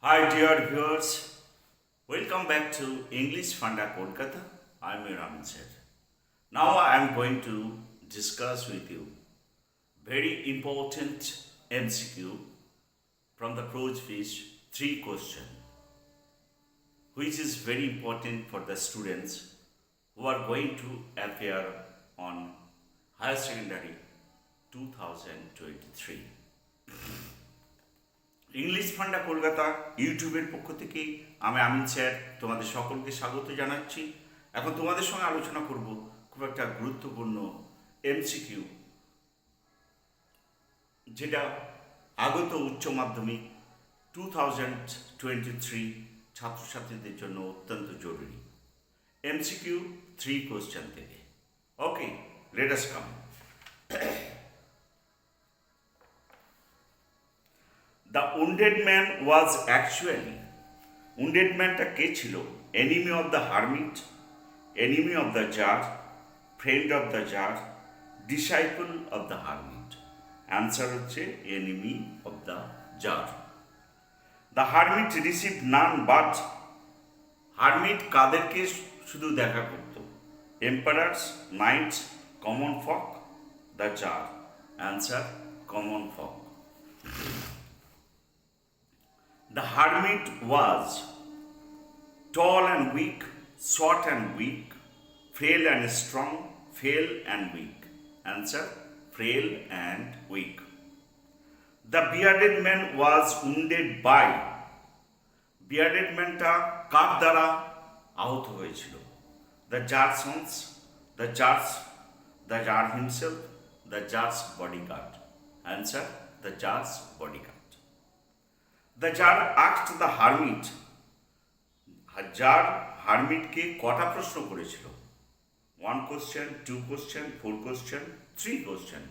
Hi, dear viewers. Welcome back to English Funda Kolkata. I'm your Raman Seth. Now I am going to discuss with you very important MCQ from the Prose Fish 3 question, which is very important for the students who are going to appear on Higher Secondary 2023. English ফান্ডা কলকাতা ইউটিউবের পক্ষ থেকে আমি আমিন sir তোমাদের সকলকে স্বাগত জানাচ্ছি। এখন তোমাদের সঙ্গে আলোচনা করব খুব একটা গুরুত্বপূর্ণ এমসিকিউ, যেটা আগত উচ্চ মাধ্যমিক 2023 ছাত্রছাত্রীদের জন্য অত্যন্ত জরুরি। এমসিকিউ 3 কোশ্চেন থেকে। Okay, let us come. The wounded man was actually, wounded manটা কে ছিল? enemy of the hermit, enemy of the jar, friend of the jar, disciple of the hermit. Answer হচ্ছে enemy of the jar. The hermit received none but, hermit কাদেরকে শুধু দেখা করত? emperors, knights, common folk, the jar. Answer common folk. The hermit was tall and weak, short and weak, frail and strong, frail and weak. Answer frail and weak. The bearded man was wounded by, bearded man-টা কার দ্বারা আহত হয়েছিল? The jar's sons, the jar himself, the jar's bodyguard. Answer the jar's bodyguard. The jar asked the hermit, jar hermitকে কটা প্রশ্ন করেছিল? 1 question, 2 question, 4 question, 3 question.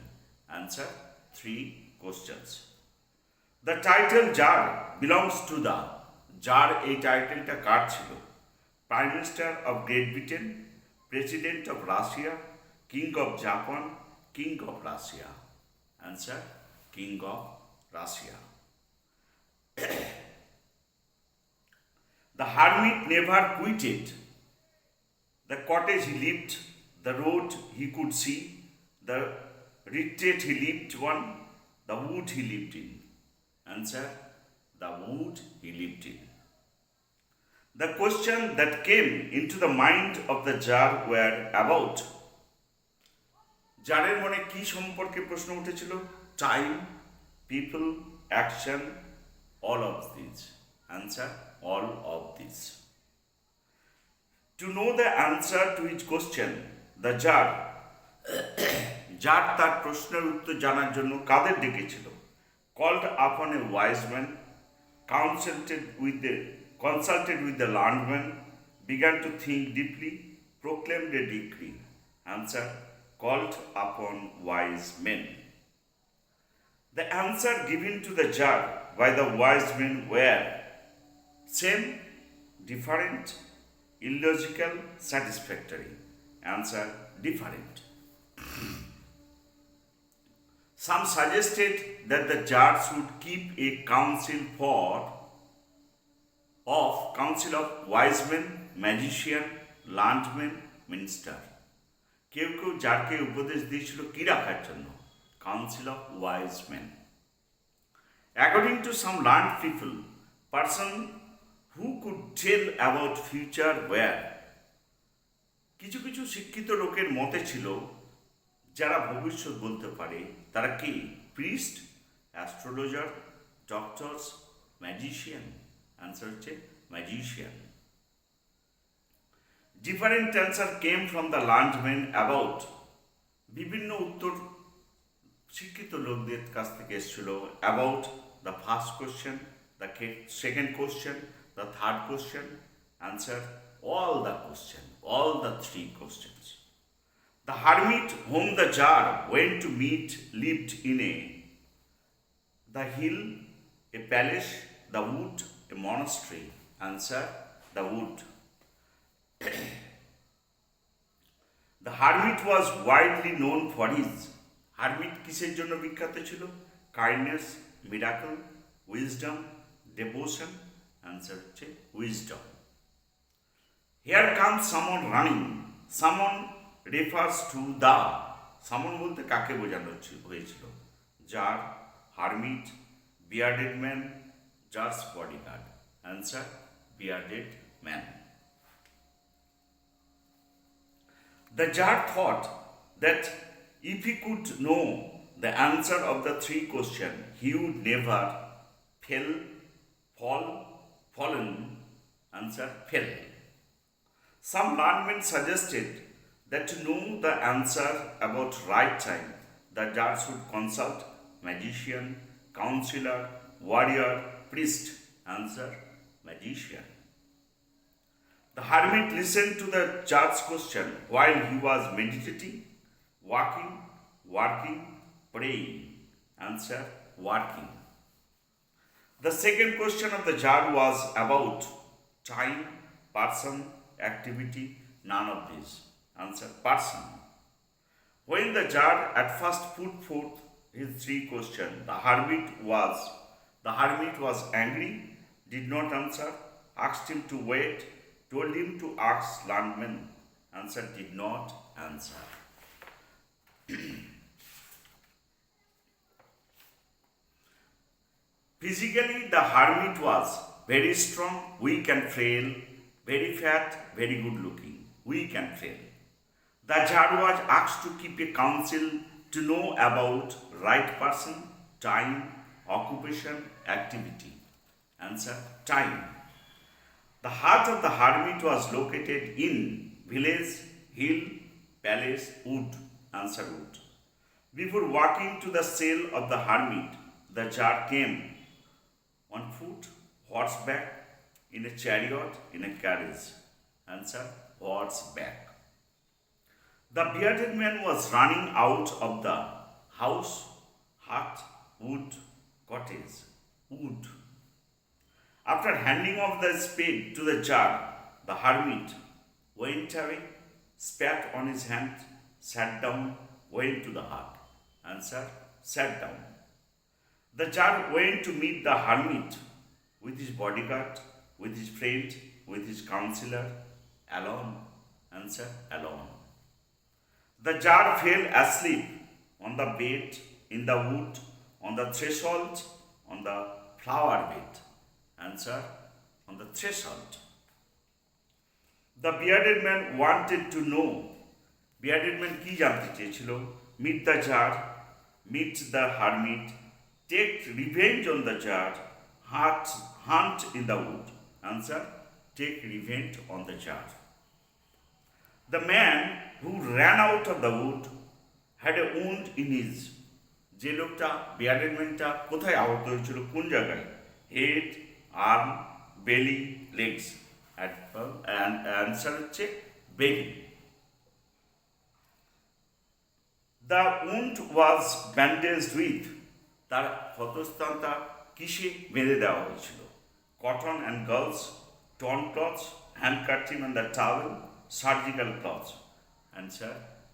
Answer 3 questions. The title jar belongs to the, jar এই টাইটেলটা কার ছিল? Prime Minister of Great Britain, President of Russia, King of Japan, King of Russia. Answer King of Russia. The hermit never quitted the cottage he lived, the road he could see, the retreat he lived on, the wood he lived in. Answer the wood he lived in. The question that came into the mind of the jar were about, জারের মনে কি সম্পর্কে প্রশ্ন উঠেছিল? Time, people, action, all of these. Answer all of these. To know the answer to each question, the jar তার প্রশ্নের উত্তর জানার জন্য কাদের ডেকেছিল? called upon a wise man, consulted with the learned man, began to think deeply, proclaimed a decree. Answer called upon wise men. The answer given to the jar by the wise men were same, different, illogical, satisfactory. Answer different. Some suggested that the jar should keep a council of wise men, magician, learned men, minister. কেউ কেউ জারকে উপদেশ দিয়েছিল কি রাখার জন্য? Council of wise men. According to some learned people, person who could tell about future were, কিছু কিছু শিক্ষিত লোকের মতে ছিল যারা ভবিষ্যৎ বলতে পারে তারা কি? Priest, astrologer, doctors, magician. Answer হচ্ছে magician. Different answer came from the learned men about, বিভিন্ন উত্তর শিক্ষিত লোকদের কাছ থেকে এসেছিল। About the first question, the second question, the third question. Answer all the question, all the 3 questions. The hermit whom the jar went to meet lived in the hill, a palace, the wood, a monastery. Answer the wood. The hermit was widely known for his, hermit কিসের জন্য বিখ্যাত ছিল? Kindness, miracle, wisdom, devotion, answer হচ্ছে wisdom. Here comes salmon running, salmon refers to the, salmon বলতে কাকে বোঝানো হয়েছিল? Jar, hermit, bearded man, jar's bodyguard. Answer bearded man. The jar thought that if he could know the answer of the three questions, he would never fallen. Answer fell. Some learned suggested that to know the answer about right time, the jar should consult magician, counselor, warrior, priest. Answer magician. The hermit listened to the jar's question while he was meditating, walking, working, praying. Answer working. The second question of the jar was about time, person, activity, none of these. Answer person. When the jar at first put forth his three questions, the hermit was angry, did not answer, asked him to wait, told him to ask landmen. Answer did not answer. Physically, the hermit was very strong, weak and frail, very fat, very good looking, weak and frail. The jar was asked to keep a council to know about right person, time, occupation, activity. Answer time. The heart of the hermit was located in village, hill, palace, wood. Answer wood. Before walking to the cell of the hermit, the jar came on foot, horseback, in a chariot, in a carriage. Answer horseback. The bearded man was running out of the house, hut, wood, cottage, wood. After handing off the spade to the jar, the hermit went away, spat on his hand, sat down, went to the hut. Answer sat down. The jar went to meet the hermit with his bodyguard, with his friend, with his counselor, alone. Answer alone. The jar fell asleep on the bed, in the wood, on the threshold, on the flower bed. Answer on the threshold. The bearded man wanted to know. Bearded man কি জানতে চেয়েছিল? Meet the jar, meet the hermit, take revenge on the jar, hunt in the wood. Answer take revenge on the jar. The man who ran out of the wood had a wound in his. যে লোকটা bearded ম্যানটা কোথায় আহত হয়েছিল, কোন জায়গায়? Head, arm, belly, legs. Answer হচ্ছে belly. The wound was bandaged with, তার ক্ষতস্থানটা কিসে বেঁধে দেওয়া হয়েছিল? Cotton and gauze, torn clothes, handkerchief and the towel, surgical clothes. Answer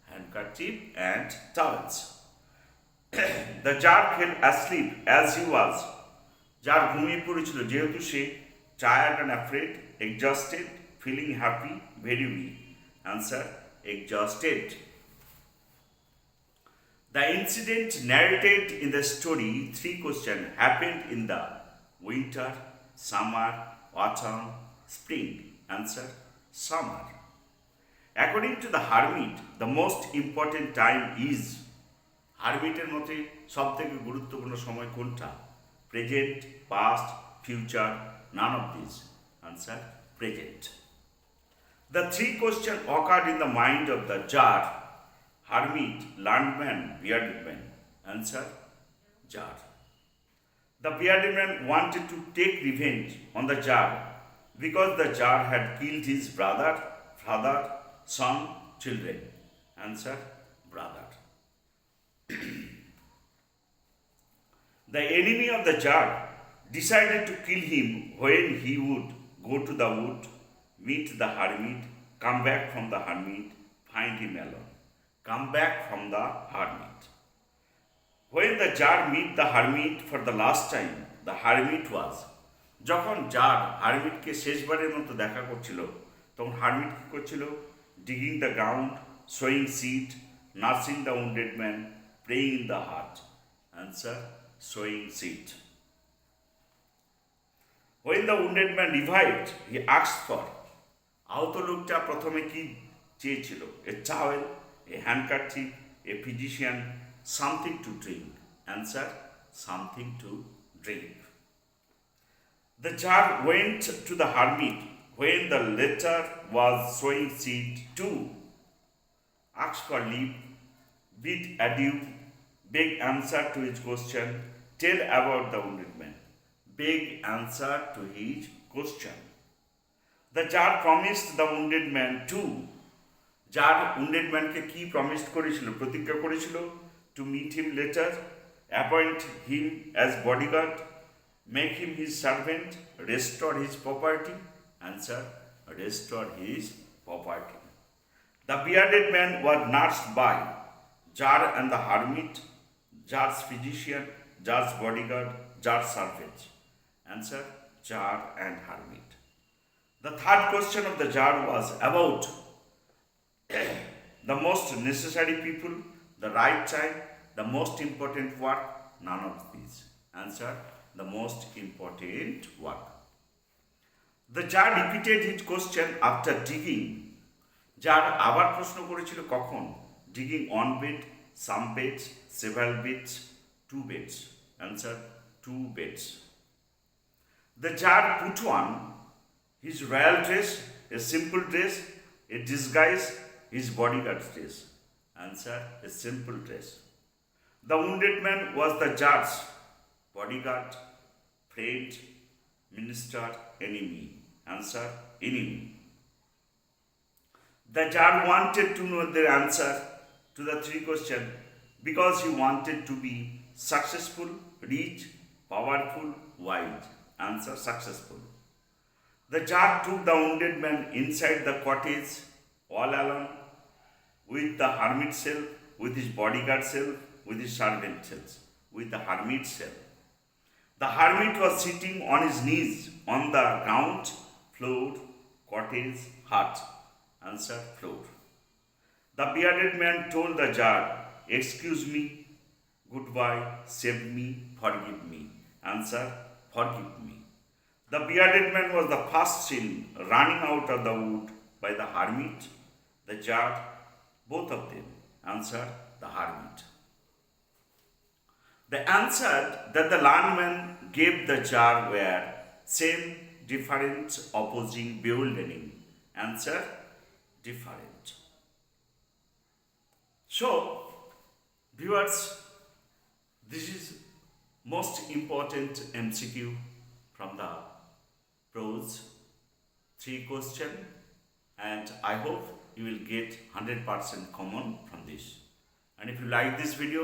handkerchief and towels. The tsar fell asleep as he was, যার ঘুমিয়ে পড়েছিল যেহেতু সে tired and afraid, exhausted, feeling happy, very weak. Answer exhausted. The incident narrated in the story, three questions, happened in the winter, summer, autumn, spring. Answer summer. According to the hermit, the most important time is, hermit-এর মতে সবথেকে গুরুত্বপূর্ণ সময় কোনটা? Present, past, future, none of these. Answer present. The three questions occurred in the mind of the jar, hermit, learned man, bearded man. Answer jar. The bearded man wanted to take revenge on the jar because the jar had killed his brother, father, son, children. Answer brother. The enemy of the jar decided to kill him when he would go to the wood, meet the hermit, come back from the hermit, find him alone. Come back from the hermit. When the jar met the hermit for the last time, the hermit was যখন jar হারমিটকে শেষবারের মতো দেখা করছিল তখন hermit কী করছিল? Digging the ground, sewing seed, nursing the wounded man, praying in the heart. Answer, sewing seed. When the wounded man revived, he asked for, আহত লোকটা প্রথমে কি চেয়েছিল? A towel, a handkerchief, a physician, something to drink. Answer, something to drink. The jar went to the hermit when the latter was sowing seed too. Asked for leave, bid adieu, beg answer to his question, tell about the wounded man. Beg answer to his question. The jar promised the wounded man too. jar wounded manকে কি promise করেছিল? প্রতিজ্ঞা করেছিল? To meet him later, appoint him as bodyguard, make him his servant, restore his property. Answer, restore his property. The bearded man was nursed by jar and the hermit, jar's physician, jar's bodyguard, jar's servant. Answer, jar and hermit. The third question of the jar was about the most necessary people, the right time, the most important work. None of these. Answer, the most important work. The jar repeated his question after digging. jar আবার প্রশ্ন করেছিল কখন? Digging one bed, some beds, several beds, two beds. Answer, two beds. The jar put on his royal dress, a simple dress, a disguise, his bodyguard's dress. Answer, a simple dress. The wounded man was the jar's bodyguard, friend, minister, enemy. Answer, enemy. The jar wanted to know the answer to the three questions because he wanted to be successful, rich, powerful, wise. Answer, successful. The jar took the wounded man inside the cottage all alone with the hermit self, with his bodyguard self, with his servant self, with the hermit self. The hermit was sitting on his knees on the ground floor, cottage, hut. Answer, floor. The bearded man told the jar, excuse me, goodbye, save me, forgive me. Answer, forgive me. The bearded man was the first seen running out of the wood by the hermit, the jar, both of them. Answer, the hermit. The answer that the landman gave the jar were same, different, opposing, bewildering. Answer, different. So, viewers, this is most important MCQ from the prose 3 question, and I hope you will get 100% common from this. And if you like this video,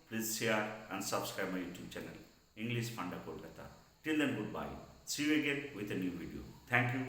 please share and subscribe my YouTube channel, English Funda Kolkata. Till then, goodbye. See you again with a new video. Thank you.